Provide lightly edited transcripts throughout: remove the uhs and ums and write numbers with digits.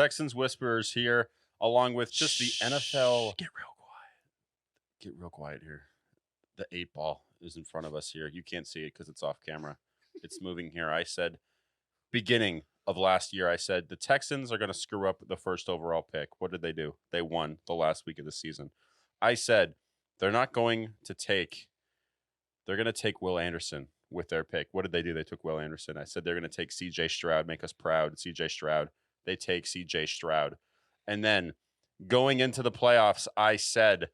Texans Whisperers here, along with just the NFL. Get real quiet. Get real quiet here. The 8 ball is in front of us here. You can't see it because it's off camera. It's moving here. I said, beginning of last year, I said the Texans are going to screw up the first overall pick. What did they do? They won the last week of the season. I said they're not going to take. They're going to take Will Anderson with their pick. What did they do? They took Will Anderson. I said they're going to take C.J. Stroud, make us proud. C.J. Stroud. They take C.J. Stroud. And then going into the playoffs, I said,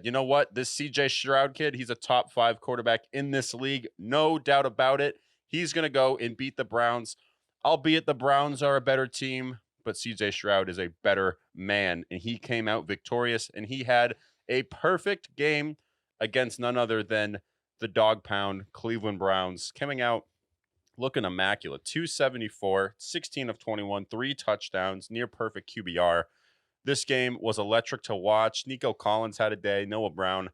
you know what? This C.J. Stroud kid, he's a top 5 quarterback in this league. No doubt about it. He's going to go and beat the Browns, albeit the Browns are a better team, but C.J. Stroud is a better man. And he came out victorious, and he had a perfect game against none other than the dog pound Cleveland Browns, coming out looking immaculate. 274, 16 of 21, 3 touchdowns, near perfect QBR. This game was electric to watch. Nico Collins had a day. Noah Brown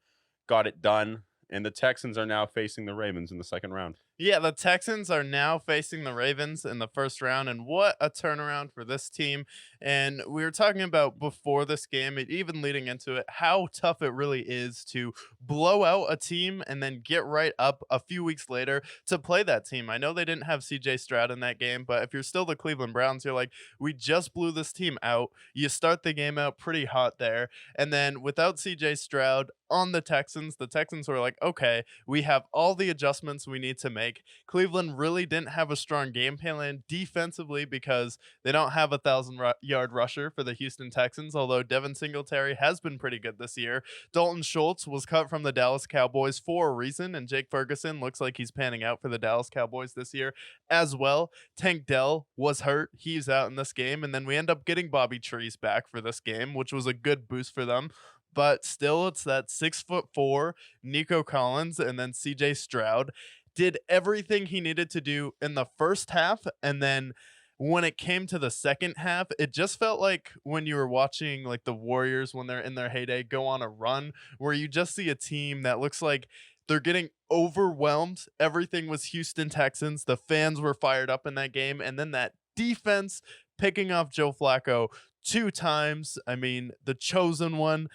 got it done. And the Texans are now facing the Ravens in the second round. Yeah, the Texans are now facing the Ravens in the first round, and what a turnaround for this team. And we were talking about before this game, even leading into it, how tough it really is to blow out a team and then get right up a few weeks later to play that team. I know they didn't have CJ Stroud in that game, but if you're still the Cleveland Browns, you're like, we just blew this team out. You start the game out pretty hot there, and then without CJ Stroud on the Texans were like, okay, we have all the adjustments we need to make. Cleveland really didn't have a strong game plan defensively because they don't have a 1,000-yard rusher for the Houston Texans, although Devin Singletary has been pretty good this year. Dalton Schultz was cut from the Dallas Cowboys for a reason, and Jake Ferguson looks like he's panning out for the Dallas Cowboys this year as well. Tank Dell was hurt. He's out in this game, and then we end up getting Bobby Trees back for this game, which was a good boost for them. But still, it's that 6'4" Nico Collins and then CJ Stroud did everything he needed to do in the first half, and then when it came to the second half, it just felt like when you were watching like the Warriors when they're in their heyday go on a run, where you just see a team that looks like they're getting overwhelmed. Everything was Houston Texans. The fans were fired up in that game, and then that defense picking off Joe Flacco 2 times. I mean, the chosen one.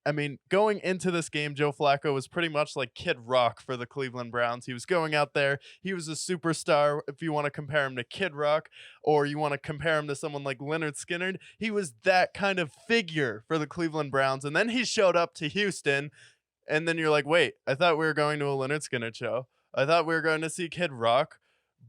I mean, going into this game, Joe Flacco was pretty much like Kid Rock for the Cleveland Browns. He was going out there. He was a superstar. If you want to compare him to Kid Rock, or you want to compare him to someone like Leonard Skinner, he was that kind of figure for the Cleveland Browns. And then he showed up to Houston, and then you're like, wait, I thought we were going to a Leonard Skinner show. I thought we were going to see Kid Rock.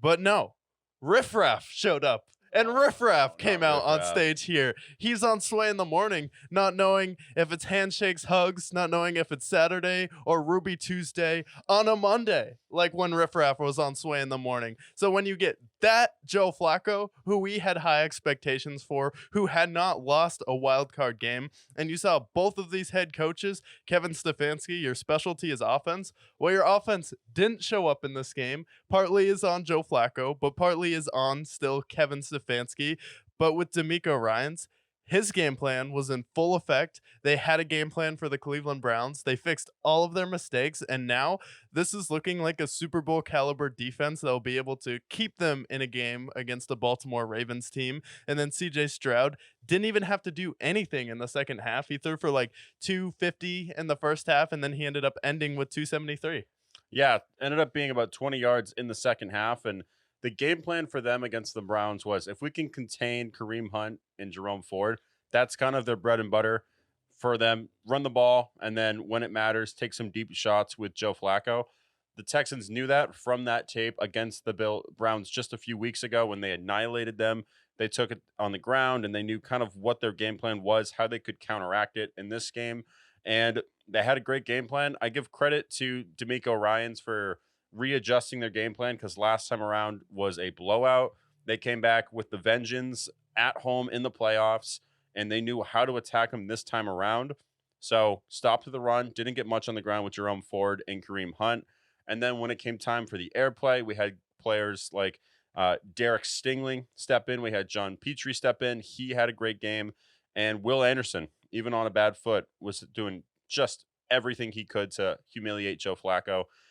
But no, Rif Raf showed up. And Rif Raf came out on stage here. He's on Sway in the Morning, not knowing if it's handshakes, hugs, not knowing if it's Saturday or Ruby Tuesday on a Monday, like when Rif Raf was on Sway in the Morning. So when you get that Joe Flacco, who we had high expectations for, who had not lost a wild card game, and you saw both of these head coaches, Kevin Stefanski, your specialty is offense. Well, your offense didn't show up in this game. Partly is on Joe Flacco, but partly is on still Kevin Stefanski. But with D'Amico Ryans, his game plan was in full effect. They had a game plan for the Cleveland Browns. They fixed all of their mistakes, and now this is looking like a Super Bowl caliber defense that will be able to keep them in a game against the Baltimore Ravens team. And then CJ Stroud didn't even have to do anything in the second half. He threw for like 250 in the first half, and then he ended up ending with 273. Yeah, ended up being about 20 yards in the second half, and the game plan for them against the Browns was if we can contain Kareem Hunt and Jerome Ford, that's kind of their bread and butter for them. Run the ball, and then when it matters, take some deep shots with Joe Flacco. The Texans knew that from that tape against the Browns just a few weeks ago when they annihilated them. They took it on the ground, and they knew kind of what their game plan was, how they could counteract it in this game. And they had a great game plan. I give credit to D'Amico Ryans for readjusting their game plan because last time around was a blowout. They came back with the vengeance at home in the playoffs, and they knew how to attack them this time around. So stopped the run, didn't get much on the ground with Jerome Ford and Kareem Hunt. And then when it came time for the air play, we had players like Derek Stingley step in. We had John Petrie step in. He had a great game. And Will Anderson, even on a bad foot, was doing just everything he could to humiliate Joe Flacco.